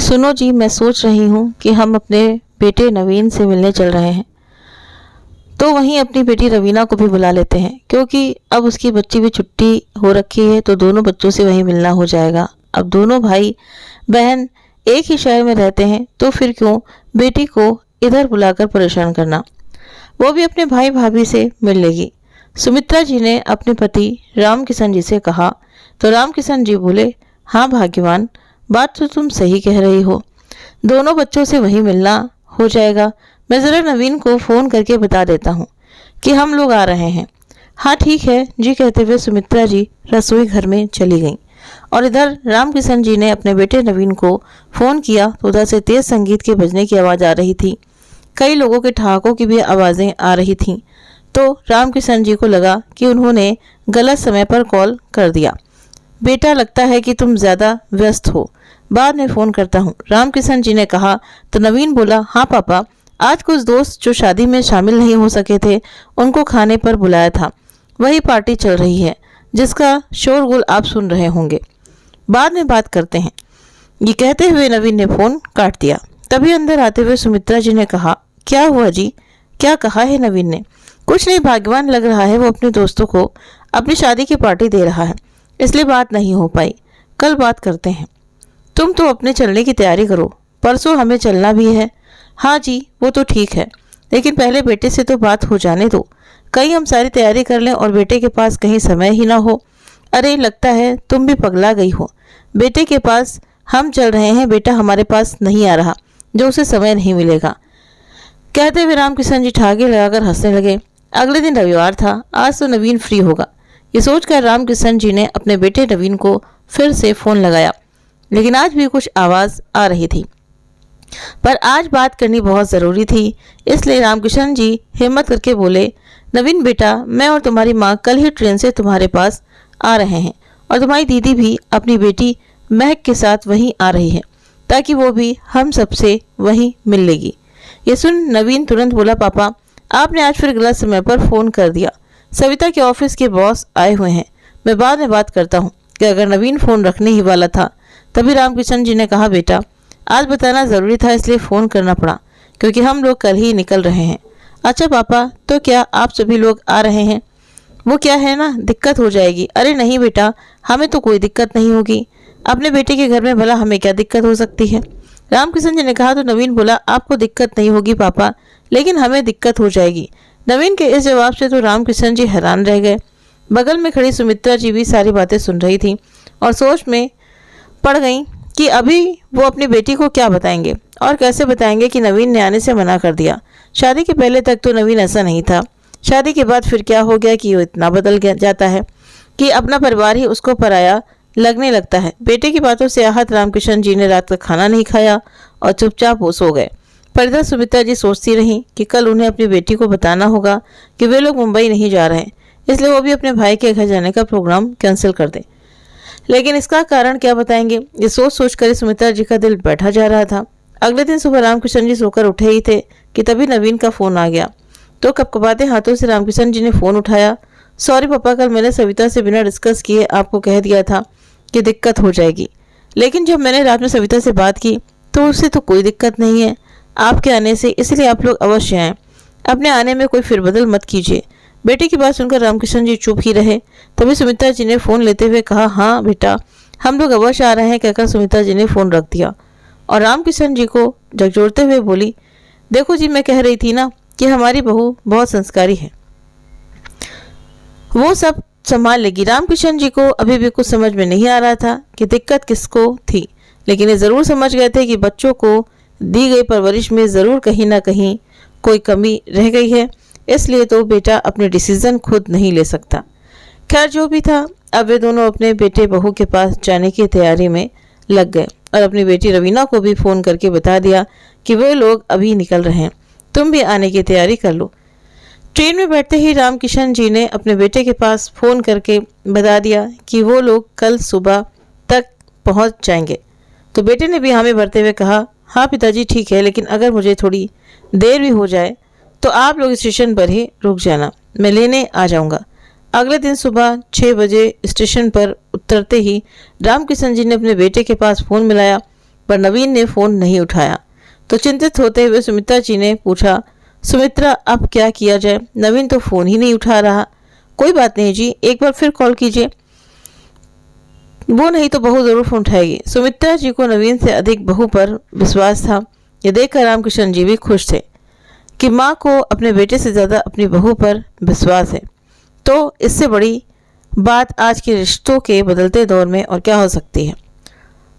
सुनो जी, मैं सोच रही हूँ कि हम अपने बेटे नवीन से मिलने चल रहे हैं। तो वहीं अपनी बेटी रवीना को भी बुला लेते हैं, क्योंकि अब उसकी बच्ची भी छुट्टी हो रखी है, तो दोनों बच्चों से वहीं मिलना हो जाएगा। अब दोनों भाई बहन एक ही शहर में रहते हैं, तो फिर क्यों बेटी को इधर बुलाकर परेशान करना। वो भी अपने भाई भाभी से मिल लेगी। सुमित्रा जी ने अपने पति राम किशन जी से कहा, तो राम किशन जी बोले, हाँ भाग्यवान, बात तो तुम सही कह रही हो, दोनों बच्चों से वहीं मिलना हो जाएगा। मैं ज़रा नवीन को फ़ोन करके बता देता हूँ कि हम लोग आ रहे हैं। हाँ ठीक है जी, कहते हुए सुमित्रा जी रसोई घर में चली गईं। और इधर राम किशन जी ने अपने बेटे नवीन को फ़ोन किया, तो उधर से तेज़ संगीत के बजने की आवाज़ आ रही थी। कई लोगों के ठहाकों की भी आवाज़ें आ रही थीं। तो राम किशन जी को लगा कि उन्होंने गलत समय पर कॉल कर दिया। बेटा, लगता है कि तुम ज़्यादा व्यस्त हो, बाद में फ़ोन करता हूँ, राम किशन जी ने कहा। तो नवीन बोला, हाँ पापा, आज कुछ दोस्त जो शादी में शामिल नहीं हो सके थे, उनको खाने पर बुलाया था। वही पार्टी चल रही है जिसका शोरगुल आप सुन रहे होंगे। बाद में बात करते हैं, ये कहते हुए नवीन ने फ़ोन काट दिया। तभी अंदर आते हुए सुमित्रा जी ने कहा, क्या हुआ जी, क्या कहा है नवीन ने। कुछ नहीं भाग्यवान, लग रहा है वो अपने दोस्तों को अपनी शादी की पार्टी दे रहा है, इसलिए बात नहीं हो पाई, कल बात करते हैं। तुम तो अपने चलने की तैयारी करो, परसों हमें चलना भी है। हाँ जी, वो तो ठीक है, लेकिन पहले बेटे से तो बात हो जाने दो। कहीं हम सारी तैयारी कर लें और बेटे के पास कहीं समय ही ना हो। अरे लगता है तुम भी पगला गई हो। बेटे के पास हम चल रहे हैं, बेटा हमारे पास नहीं आ रहा, जो उसे समय नहीं मिलेगा। कहते हुए राम किशन जी ठहाके लगाकर हंसने लगे। अगले दिन रविवार था, आज तो नवीन फ्री होगा। ये सोचकर राम किशन जी ने अपने बेटे नवीन को फिर से फ़ोन लगाया, लेकिन आज भी कुछ आवाज़ आ रही थी। पर आज बात करनी बहुत ज़रूरी थी, इसलिए रामकिशन जी हिम्मत करके बोले, नवीन बेटा, मैं और तुम्हारी माँ कल ही ट्रेन से तुम्हारे पास आ रहे हैं, और तुम्हारी दीदी भी अपनी बेटी महक के साथ वहीं आ रही है, ताकि वो भी हम सबसे वहीं मिल लेगी। ये सुन नवीन तुरंत बोला, पापा आपने आज फिर गलत समय पर फ़ोन कर दिया। सविता के ऑफिस के बॉस आए हुए हैं, मैं बाद में बात करता हूँ। कि अगर नवीन फ़ोन रखने ही वाला था, तभी रामकिशन जी ने कहा, बेटा आज बताना ज़रूरी था, इसलिए फ़ोन करना पड़ा, क्योंकि हम लोग कल ही निकल रहे हैं। अच्छा पापा, तो क्या आप सभी लोग आ रहे हैं? वो क्या है ना, दिक्कत हो जाएगी। अरे नहीं बेटा, हमें तो कोई दिक्कत नहीं होगी, अपने बेटे के घर में भला हमें क्या दिक्कत हो सकती है। रामकिशन जी ने कहा। तो नवीन बोला, आपको दिक्कत नहीं होगी पापा, लेकिन हमें दिक्कत हो जाएगी। नवीन के इस जवाब से तो रामकिशन जी हैरान रह गए। बगल में खड़ी सुमित्रा जी भी सारी बातें सुन रही थी और सोच में पड़ गई कि अभी वो अपनी बेटी को क्या बताएंगे और कैसे बताएंगे कि नवीन ने आने से मना कर दिया। शादी के पहले तक तो नवीन ऐसा नहीं था, शादी के बाद फिर क्या हो गया कि वो इतना बदल जाता है कि अपना परिवार ही उसको पराया लगने लगता है। बेटे की बातों से आहत रामकिशन जी ने रात का खाना नहीं खाया और चुपचाप वो सो गए। पर इधर सुमित्रा जी सोचती रहीं कि कल उन्हें अपनी बेटी को बताना होगा कि वे लोग मुंबई नहीं जा रहे, इसलिए वो भी अपने भाई के घर जाने का प्रोग्राम कैंसिल कर दें। लेकिन इसका कारण क्या बताएंगे, ये सोच सोच कर सुमित्रा जी का दिल बैठा जा रहा था। अगले दिन सुबह रामकिशन जी सोकर उठे ही थे कि तभी नवीन का फ़ोन आ गया। तो कपकपाते हाथों से रामकिशन जी ने फ़ोन उठाया। सॉरी पापा, कल मैंने सविता से बिना डिस्कस किए आपको कह दिया था कि दिक्कत हो जाएगी, लेकिन जब मैंने रात में सविता से बात की तो उससे तो कोई दिक्कत नहीं है आपके आने से, इसलिए आप लोग अवश्य आएँ। अपने आने में कोई फिरबदल मत कीजिए। बेटे की बात सुनकर रामकिशन जी चुप ही रहे। तभी सुमित्रा जी ने फ़ोन लेते हुए कहा, हाँ बेटा हम लोग अवश्य आ रहे हैं, कहकर सुमित्रा जी ने फ़ोन रख दिया और रामकिशन जी को झकझोरते हुए बोली, देखो जी, मैं कह रही थी ना कि हमारी बहू बहुत संस्कारी है, वो सब संभाल लेगी। रामकिशन जी को अभी भी कुछ समझ में नहीं आ रहा था कि दिक्कत किसको थी, लेकिन ये ज़रूर समझ गए थे कि बच्चों को दी गई परवरिश में ज़रूर कहीं ना कहीं कोई कमी रह गई है, इसलिए तो बेटा अपने डिसीज़न खुद नहीं ले सकता। खैर जो भी था, अब वे दोनों अपने बेटे बहू के पास जाने की तैयारी में लग गए और अपनी बेटी रवीना को भी फ़ोन करके बता दिया कि वे लोग अभी निकल रहे हैं, तुम भी आने की तैयारी कर लो। ट्रेन में बैठते ही रामकिशन जी ने अपने बेटे के पास फ़ोन करके बता दिया कि वो लोग कल सुबह तक पहुंच जाएंगे। तो बेटे ने भी हामी भरते हुए कहा, हाँ पिताजी ठीक है, लेकिन अगर मुझे थोड़ी देर भी हो जाए तो आप लोग स्टेशन पर ही रुक जाना, मैं लेने आ जाऊंगा। अगले दिन सुबह 6 बजे स्टेशन पर उतरते ही रामकिशन जी ने अपने बेटे के पास फ़ोन मिलाया। पर नवीन ने फ़ोन नहीं उठाया। तो चिंतित होते हुए सुमित्रा जी ने पूछा, सुमित्रा अब क्या किया जाए, नवीन तो फ़ोन ही नहीं उठा रहा। कोई बात नहीं जी, एक बार फिर कॉल कीजिए, वो नहीं तो बहू ज़रूर फ़ोन उठाएगी। सुमित्रा जी को नवीन से अधिक बहू पर विश्वास था। ये देखकर रामकिशन जी भी खुश थे कि माँ को अपने बेटे से ज़्यादा अपनी बहू पर विश्वास है। तो इससे बड़ी बात आज के रिश्तों के बदलते दौर में और क्या हो सकती है।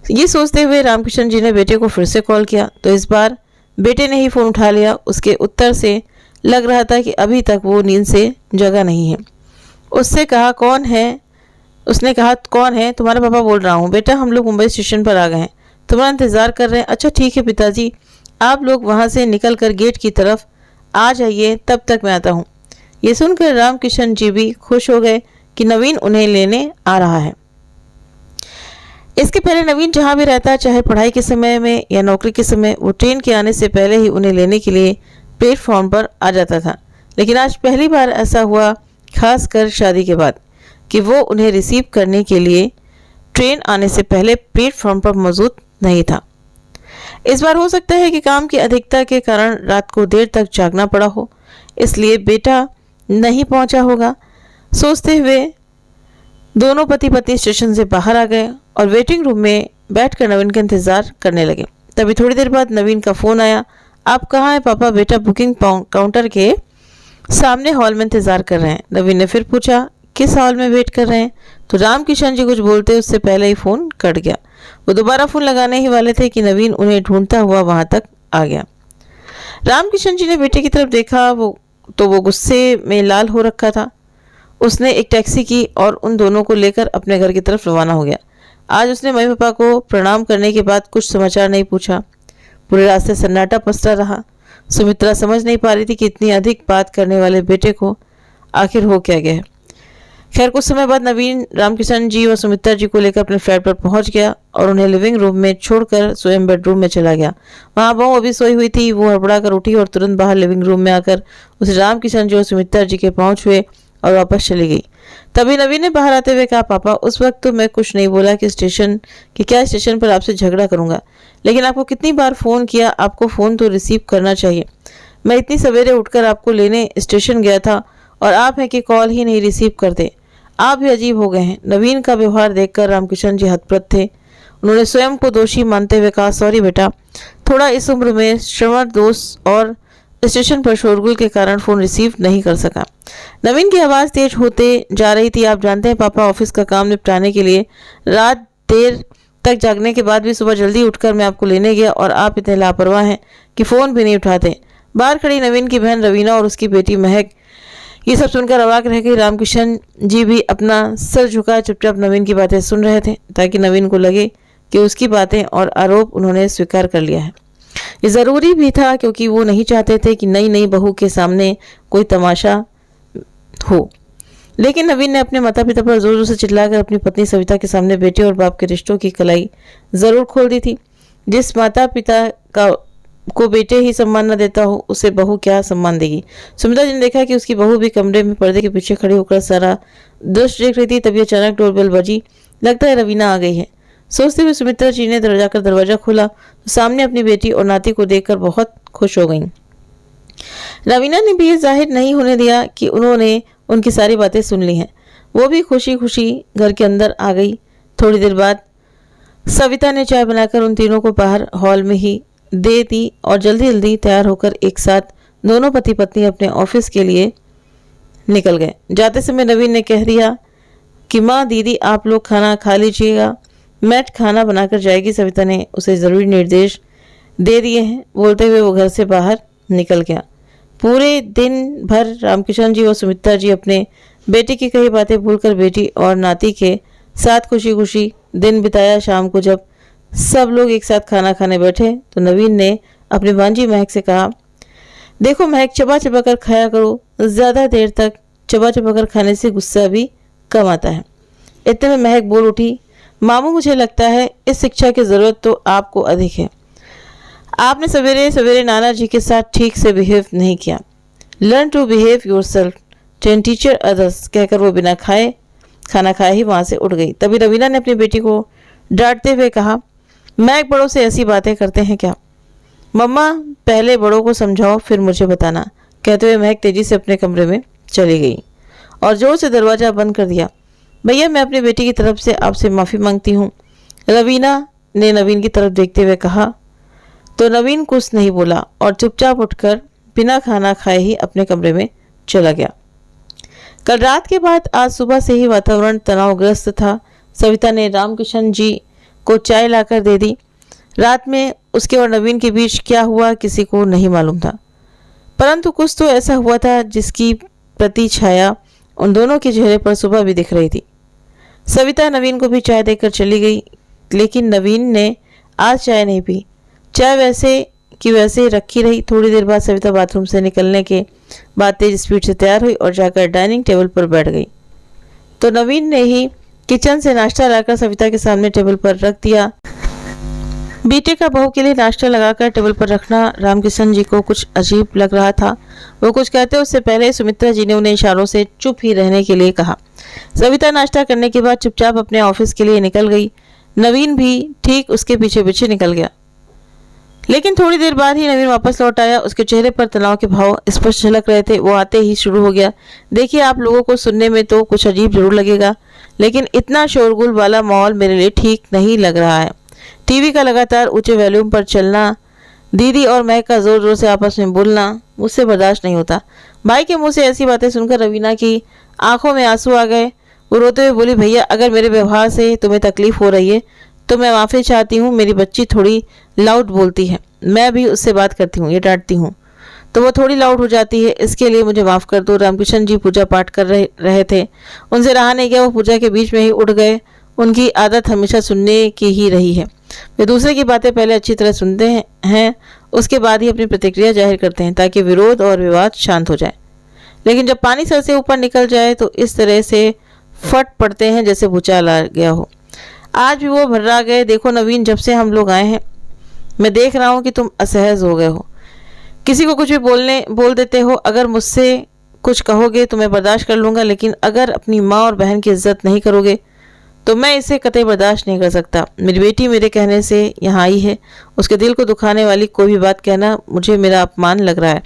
ये सोचते हुए रामकिशन जी ने बेटे को फिर से कॉल किया, तो इस बार बेटे ने ही फ़ोन उठा लिया। उसके उत्तर से लग रहा था कि अभी तक वो नींद से जगा नहीं है। उसने कहा कौन है? तुम्हारे पापा बोल रहा हूँ बेटा, हम लोग मुंबई स्टेशन पर आ गए हैं, तुम्हारा इंतज़ार कर रहे हैं। अच्छा ठीक है पिताजी, आप लोग वहाँ से निकल कर गेट की तरफ आ जाइए, तब तक मैं आता हूँ। ये सुनकर रामकिशन जी भी खुश हो गए कि नवीन उन्हें लेने आ रहा है। इसके पहले नवीन जहाँ भी रहता, चाहे पढ़ाई के समय में या नौकरी के समय, वो ट्रेन के आने से पहले ही उन्हें लेने के लिए प्लेटफॉर्म पर आ जाता था। लेकिन आज पहली बार ऐसा हुआ, खासकर शादी के बाद, कि वो उन्हें रिसीव करने के लिए ट्रेन आने से पहले प्लेटफॉर्म पर मौजूद नहीं था। इस बार हो सकता है कि काम की अधिकता के कारण रात को देर तक जागना पड़ा हो, इसलिए बेटा नहीं पहुंचा होगा। सोचते हुए दोनों पति पत्नी स्टेशन से बाहर आ गए और वेटिंग रूम में बैठकर नवीन का इंतजार करने लगे। तभी थोड़ी देर बाद नवीन का फ़ोन आया। आप कहाँ हैं पापा? बेटा बुकिंग काउंटर के सामने हॉल में इंतज़ार कर रहे हैं। नवीन ने फिर पूछा, किस हॉल में वेट कर रहे हैं? तो रामकिशन जी कुछ बोलते उससे पहले ही फ़ोन कट गया। वो दोबारा फ़ोन लगाने ही वाले थे कि नवीन उन्हें ढूंढता हुआ वहाँ तक आ गया। रामकिशन जी ने बेटे की तरफ देखा, वो गुस्से में लाल हो रखा था। उसने एक टैक्सी की और उन दोनों को लेकर अपने घर की तरफ रवाना हो गया। आज उसने मम्मी पापा को प्रणाम करने के बाद कुछ समाचार नहीं पूछा। पूरे रास्ते सन्नाटा पसरा रहा। सुमित्रा समझ नहीं पा रही थी कि इतनी अधिक बात करने वाले बेटे को आखिर हो क्या गया है। खैर कुछ समय बाद नवीन रामकिशन जी और सुमित्रा जी को लेकर अपने फ्लैट पर पहुंच गया और उन्हें लिविंग रूम में छोड़कर स्वयं बेडरूम में चला गया। वहां बहू अभी सोई हुई थी। वो हड़बड़ा कर उठी और तुरंत बाहर लिविंग रूम में आकर उसे रामकिशन जी और सुमित्रा जी के पाँव छुए और वापस चली गई। तभी नवीन ने बाहर आते हुए कहा, पापा उस वक्त तो मैं कुछ नहीं बोला कि क्या स्टेशन पर आपसे झगड़ा करूंगा, लेकिन आपको कितनी बार फ़ोन किया, आपको फ़ोन तो रिसीव करना चाहिए। मैं इतनी सवेरे उठकर आपको लेने स्टेशन गया था और आप हैं कि कॉल ही नहीं रिसीव करते। आप भी अजीब हो गए हैं। नवीन का व्यवहार देखकर रामकिशन जी हतप्रभ थे। उन्होंने स्वयं को दोषी मानते हुए कहा, सॉरी बेटा, थोड़ा इस उम्र में श्रवण दोष और स्टेशन पर शोरगुल के कारण फ़ोन रिसीव नहीं कर सका। नवीन की आवाज़ तेज होते जा रही थी। आप जानते हैं पापा, ऑफिस का काम निपटाने के लिए रात देर तक जागने के बाद भी सुबह जल्दी उठकर मैं आपको लेने गया और आप इतने लापरवाह हैं कि फ़ोन भी नहीं उठाते। बाहर खड़ी नवीन की बहन रवीना और उसकी बेटी महक ये सब सुनकर अवाक रह गई। रामकिशन जी भी अपना सर झुका चुपचाप नवीन की बातें सुन रहे थे, ताकि नवीन को लगे कि उसकी बातें और आरोप उन्होंने स्वीकार कर लिया है। ये ज़रूरी भी था, क्योंकि वो नहीं चाहते थे कि नई नई बहू के सामने कोई तमाशा हो। लेकिन नवीन ने अपने माता पिता पर जोर जोर से चिल्लाकर अपनी पत्नी सविता के सामने बेटे और बाप के रिश्तों की कलाई ज़रूर खोल दी थी। जिस माता पिता को बेटे ही सम्मान न देता हो, उसे बहू क्या सम्मान देगी। सुमित्रा जी ने देखा कि उसकी बहू भी कमरे में पर्दे के पीछे खड़ी होकर सारा दृश्य देख रही थी। तभी अचानक डोरबेल बजी। लगता है रवीना आ गई है। सोचते हुए सुमित्रा जी ने दरवाजा खोला तो सामने अपनी बेटी और नाती को देखकर बहुत खुश हो गईं। रवीना ने भी ये जाहिर नहीं होने दिया कि उन्होंने उनकी सारी बातें सुन ली हैं। वो भी खुशी खुशी घर के अंदर आ गई। थोड़ी देर बाद सविता ने चाय बनाकर उन तीनों को बाहर हॉल में ही दे दी और जल्दी जल्दी तैयार होकर एक साथ दोनों पति पत्नी अपने ऑफिस के लिए निकल गए। जाते समय नवीन ने कह दिया कि माँ दीदी आप लोग खाना खा लीजिएगा, मैट खाना बनाकर जाएगी। सविता ने उसे ज़रूरी निर्देश दे दिए हैं। बोलते हुए वो घर से बाहर निकल गया। पूरे दिन भर रामकिशन जी और सुमित्रा जी अपने बेटे की कई बातें भूलकर बेटी और नाती के साथ खुशी खुशी दिन बिताया। शाम को जब सब लोग एक साथ खाना खाने बैठे तो नवीन ने अपनी भांजी महक से कहा, देखो महक, चबा चबा कर खाया करो, ज़्यादा देर तक चबा चबा कर खाने से गुस्सा भी कम आता है। इतने में महक बोल उठी, मामू मुझे लगता है इस शिक्षा की ज़रूरत तो आपको अधिक है। आपने सवेरे सवेरे नाना जी के साथ ठीक से बिहेव नहीं किया। Learn to behave yourself ten teacher others, कहकर वो बिना खाना खाए ही वहाँ से उठ गई। तभी रवीना ने अपनी बेटी को डांटते हुए कहा, महक बड़ों से ऐसी बातें करते हैं क्या? मम्मा पहले बड़ों को समझाओ फिर मुझे बताना, कहते हुए महक तेजी से अपने कमरे में चली गई और जोर से दरवाज़ा बंद कर दिया। भैया मैं अपनी बेटी की तरफ से आपसे माफ़ी मांगती हूँ, रवीना ने नवीन की तरफ देखते हुए कहा। तो नवीन कुछ नहीं बोला और चुपचाप उठकर बिना खाना खाए ही अपने कमरे में चला गया। कल रात के बाद आज सुबह से ही वातावरण तनावग्रस्त था। सविता ने रामकिशन जी को चाय लाकर दे दी। रात में उसके और नवीन के बीच क्या हुआ किसी को नहीं मालूम था, परंतु कुछ तो ऐसा हुआ था जिसकी प्रति छाया उन दोनों के चेहरे पर सुबह भी दिख रही थी। सविता नवीन को भी चाय देकर चली गई, लेकिन नवीन ने आज चाय नहीं पी। चाय वैसे कि वैसे रखी रही। थोड़ी देर बाद सविता बाथरूम से निकलने के बाद तेज स्पीड से तैयार हुई और जाकर डाइनिंग टेबल पर बैठ गई। तो नवीन ने ही किचन से नाश्ता लाकर सविता के सामने टेबल पर रख दिया। बेटे का बहू के लिए नाश्ता लगाकर टेबल पर रखना रामकिशन जी को कुछ अजीब लग रहा था। वो कुछ कहते उससे पहले सुमित्रा जी ने उन्हें इशारों से चुप ही रहने के लिए कहा। सविता नाश्ता करने के बाद चुपचाप अपने ऑफिस के लिए निकल गई। नवीन भी ठीक उसके पीछे पीछे निकल गया, लेकिन थोड़ी देर बाद ही नवीन वापस लौट आया। उसके चेहरे पर तनाव के भाव स्पष्ट झलक रहे थे। वो आते ही शुरू हो गया, देखिए आप लोगों को सुनने में तो कुछ अजीब जरूर लगेगा, लेकिन इतना शोरगुल वाला माहौल मेरे लिए ठीक नहीं लग रहा है। टीवी का लगातार ऊंचे वॉल्यूम पर चलना, दीदी और महक का जोर जोर से आपस में बोलना मुझसे बर्दाश्त नहीं होता। भाई के मुंह से ऐसी बातें सुनकर रवीना की आंखों में आंसू आ गए। वो रोते हुए बोली, भैया अगर मेरे व्यवहार से तुम्हें तकलीफ हो रही है तो मैं माफ़ी चाहती हूँ। मेरी बच्ची थोड़ी लाउड बोलती है, मैं भी उससे बात करती हूँ, ये डांटती हूँ तो वो थोड़ी लाउड हो जाती है, इसके लिए मुझे माफ़ कर दो। रामकिशन जी पूजा पाठ कर रहे थे, उनसे रहा नहीं गया, वो पूजा के बीच में ही उठ गए। उनकी आदत हमेशा सुनने की ही रही है। वे दूसरे की बातें पहले अच्छी तरह सुनते हैं, उसके बाद ही अपनी प्रतिक्रिया जाहिर करते हैं ताकि विरोध और विवाद शांत हो जाए। लेकिन जब पानी सर से ऊपर निकल जाए तो इस तरह से फट पड़ते हैं जैसे भूचाल आ गया हो। आज भी वो भर्रा गए। देखो नवीन, जब से हम लोग आए हैं मैं देख रहा हूँ कि तुम असहज हो गए हो, किसी को कुछ भी बोल देते हो। अगर मुझसे कुछ कहोगे तो मैं बर्दाश्त कर लूँगा, लेकिन अगर अपनी माँ और बहन की इज्जत नहीं करोगे तो मैं इसे कतई बर्दाश्त नहीं कर सकता। मेरी बेटी मेरे कहने से यहाँ आई है, उसके दिल को दुखाने वाली कोई भी बात कहना मुझे मेरा अपमान लग रहा है।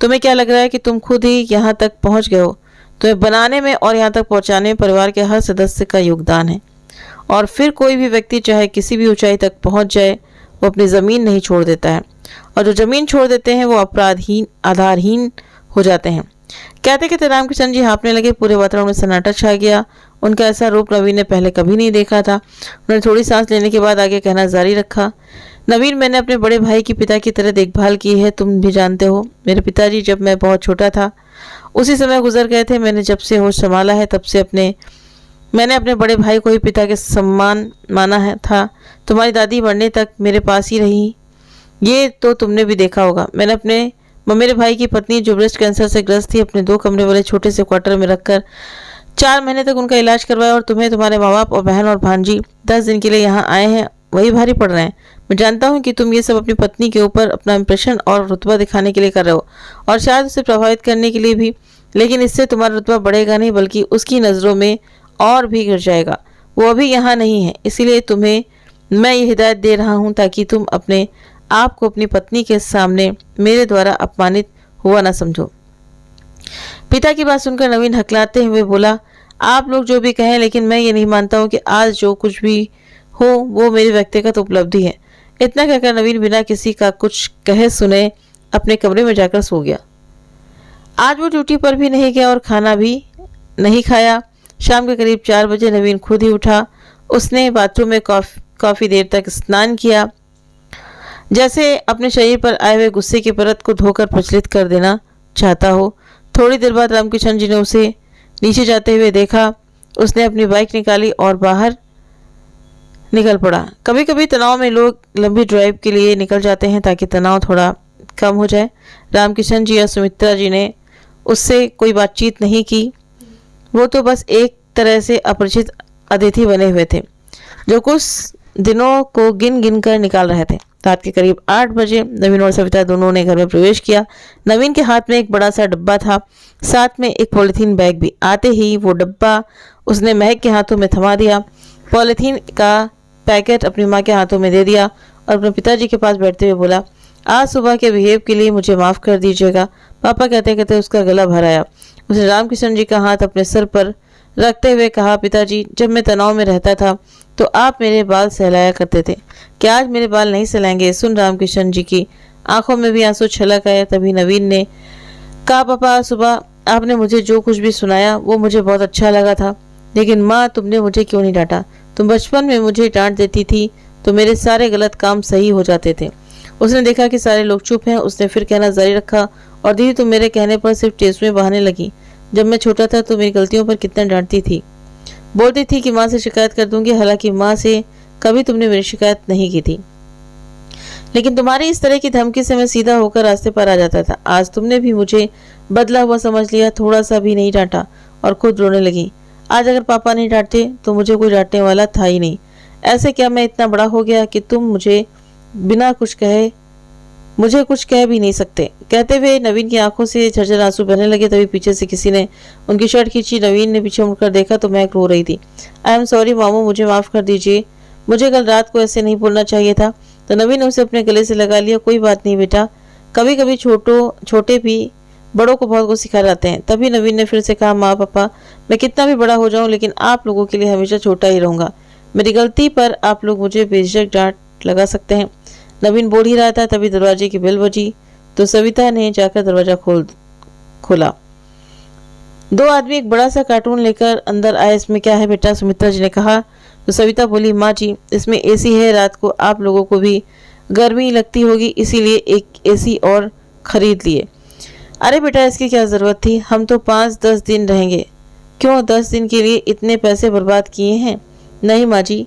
तुम्हें क्या लग रहा है कि तुम खुद ही यहाँ तक पहुँच गए हो? तुम्हें बनाने में और यहाँ तक पहुँचाने में परिवार के हर सदस्य का योगदान है। और फिर कोई भी व्यक्ति चाहे किसी भी ऊंचाई तक पहुँच जाए, वो अपनी ज़मीन नहीं छोड़ देता है, और जो ज़मीन छोड़ देते हैं वो अपराधहीन आधारहीन हो जाते हैं। कहते कहते रामकिशन जी हाँफने लगे। पूरे वातावरण में सन्नाटा छा गया। उनका ऐसा रूप नवीन ने पहले कभी नहीं देखा था। उन्होंने थोड़ी सांस लेने के बाद आगे कहना जारी रखा, नवीन मैंने अपने बड़े भाई की पिता की तरह देखभाल की है, तुम भी जानते हो। मेरे पिताजी जब मैं बहुत छोटा था उसी समय गुजर गए थे। मैंने जब से होश संभाला है तब से मैंने अपने बड़े भाई को ही पिता के सम्मान माना है था। तुम्हारी दादी मरने तक मेरे पास ही रही, ये तो तुमने भी देखा होगा। मैंने मेरे भाई की पत्नी जो ब्रेस्ट कैंसर से ग्रस्त थी, अपने 2 कमरे वाले छोटे से क्वार्टर में रखकर 4 महीने तक उनका इलाज करवाया। और तुम्हें तुम्हारे माँ बाप और बहन और भांजी 10 दिन के लिए यहाँ आए हैं, वही भारी पड़ रहे हैं। मैं जानता हूँ कि तुम ये सब अपनी पत्नी के ऊपर अपना इंप्रेशन और रुतबा दिखाने के लिए कर रहे हो, और शायद उसे प्रभावित करने के लिए भी, लेकिन इससे तुम्हारा रुतबा बढ़ेगा नहीं बल्कि उसकी नज़रों में और भी गिर जाएगा। वो अभी यहाँ नहीं है, इसीलिए तुम्हें मैं ये हिदायत दे रहा हूँ ताकि तुम अपने आप को अपनी पत्नी के सामने मेरे द्वारा अपमानित हुआ ना समझो। पिता की बात सुनकर नवीन हकलाते हुए बोला, आप लोग जो भी कहें, लेकिन मैं ये नहीं मानता हूँ कि आज जो कुछ भी हो वो मेरी व्यक्तिगत उपलब्धि है। इतना कहकर नवीन बिना किसी का कुछ कहे सुने अपने कमरे में जाकर सो गया। आज वो ड्यूटी पर भी नहीं गया और खाना भी नहीं खाया। शाम के करीब 4 बजे नवीन खुद ही उठा। उसने बाथरूम में काफ़ी देर तक स्नान किया, जैसे अपने शरीर पर आए हुए गुस्से की परत को धोकर प्रचलित कर देना चाहता हो। थोड़ी देर बाद रामकिशन जी ने उसे नीचे जाते हुए देखा। उसने अपनी बाइक निकाली और बाहर निकल पड़ा। कभी कभी तनाव में लोग लंबी ड्राइव के लिए निकल जाते हैं ताकि तनाव थोड़ा कम हो जाए। रामकिशन जी या सुमित्रा जी ने उससे कोई बातचीत नहीं की। वो तो बस एक तरह से अपरिचित अतिथि बने हुए थे जो कुछ दिनों को गिन गिन कर निकाल रहे थे। रात के करीब 8 बजे नवीन और सविता दोनों ने घर में प्रवेश किया। नवीन के हाथ में एक बड़ा सा डब्बा था, साथ में एक पॉलीथीन बैग भी। आते ही वो डब्बा उसने महक के हाथों में थमा दिया। पॉलीथीन का पैकेट अपनी माँ के हाथों में दे दिया और अपने पिताजी के पास बैठते हुए बोला, आज सुबह के बिहेव के लिए मुझे माफ़ कर दीजिएगा। पापा कहते कहते उसका गला भर आया। उसने रामकिशन जी का हाथ अपने सर पर रखते हुए कहा, पिताजी, जब मैं तनाव में रहता था तो आप मेरे बाल सहलाया करते थे, क्या आज मेरे बाल नहीं सहलाएंगे? सुन रामकिशन जी की आंखों में भी आंसू छलक आए। तभी नवीन ने कहा, पापा, आज सुबह आपने मुझे जो कुछ भी सुनाया वो मुझे बहुत अच्छा लगा था, लेकिन माँ, तुमने मुझे क्यों नहीं डांटा? तुम बचपन में मुझे डांट देती थी तो मेरे सारे गलत काम सही हो जाते थे। उसने देखा कि सारे लोग चुप हैं। उसने फिर कहना जारी रखा, और दीदी, तुम मेरे कहने पर सिर्फ टेसुएं बहाने लगी। जब मैं छोटा था तो मेरी गलतियों पर कितना डांटती थी, बोलती थी कि माँ से शिकायत कर दूंगी, हालांकि माँ से कभी तुमने मेरी शिकायत नहीं की थी, लेकिन तुम्हारी इस तरह की धमकी से मैं सीधा होकर रास्ते पर आ जाता था। आज तुमने भी मुझे बदला हुआ समझ लिया, थोड़ा सा भी नहीं डांटा और खुद रोने लगी। आज अगर पापा नहीं डांटते तो मुझे कोई डांटने वाला था ही नहीं। ऐसे क्या मैं इतना बड़ा हो गया कि तुम मुझे बिना कुछ कहे मुझे कुछ कह भी नहीं सकते? कहते हुए नवीन की आंखों से झरझर आंसू बहने लगे। तभी पीछे से किसी ने उनकी शर्ट खींची। नवीन ने पीछे मुड़कर देखा तो महक रो रही थी। आई एम सॉरी मामू, मुझे माफ़ कर दीजिए, मुझे कल रात को ऐसे नहीं बोलना चाहिए था। तो नवीन ने उसे अपने गले से लगा लिया। कोई बात नहीं बेटा, कभी कभी छोटे भी बड़ों को बहुत कुछ सिखा जाते हैं। तभी नवीन ने फिर से कहा, माँ पापा, मैं कितना भी बड़ा हो जाऊं लेकिन आप लोगों के लिए हमेशा छोटा ही रहूंगा। मेरी गलती पर आप लोग मुझे बेझिझक डांट लगा सकते हैं। नवीन बोल ही रहा था, तभी दरवाजे की बेल बजी तो सविता ने जाकर दरवाजा खोला। दो आदमी एक बड़ा सा कार्टून लेकर अंदर आए। इसमें क्या है बेटा? सुमित्रा जी ने कहा। तो सविता बोली, माँ जी, इसमें एसी है, रात को आप लोगों को भी गर्मी लगती होगी, इसीलिए एक एसी और खरीद लिए। अरे बेटा, इसकी क्या ज़रूरत थी, हम तो 5-10 दिन रहेंगे। क्यों 10 दिन के लिए इतने पैसे बर्बाद किए हैं? नहीं माँ जी,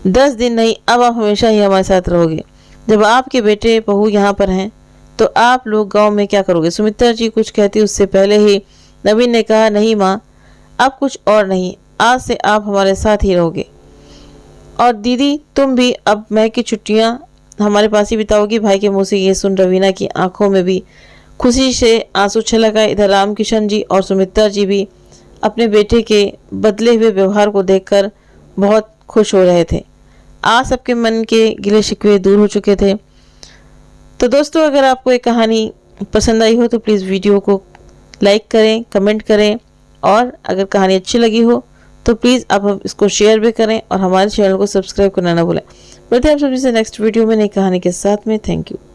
10 दिन नहीं, अब आप हमेशा ही हमारे साथ रहोगे। जब आपके बेटे बहू यहाँ पर हैं तो आप लोग गांव में क्या करोगे? सुमित्रा जी कुछ कहती उससे पहले ही नवीन ने कहा, नहीं माँ, अब कुछ और नहीं, आज से आप हमारे साथ ही रहोगे। और दीदी, तुम भी अब मई की छुट्टियाँ हमारे पास ही बिताओगी। भाई के मुँह से ये सुन रवीना की आंखों में भी खुशी से आंसू छलक आए। इधर रामकिशन जी और सुमित्रा जी भी अपने बेटे के बदले हुए व्यवहार को देखकर बहुत खुश हो रहे थे। आज सबके मन के गिले शिकवे दूर हो चुके थे। तो दोस्तों, अगर आपको ये कहानी पसंद आई हो तो प्लीज़ वीडियो को लाइक करें, कमेंट करें, और अगर कहानी अच्छी लगी हो तो प्लीज़ आप इसको शेयर भी करें और हमारे चैनल को सब्सक्राइब करना ना भूलें। मिलते हैं आप सभी से नेक्स्ट वीडियो में नई कहानी के साथ में। Thank you.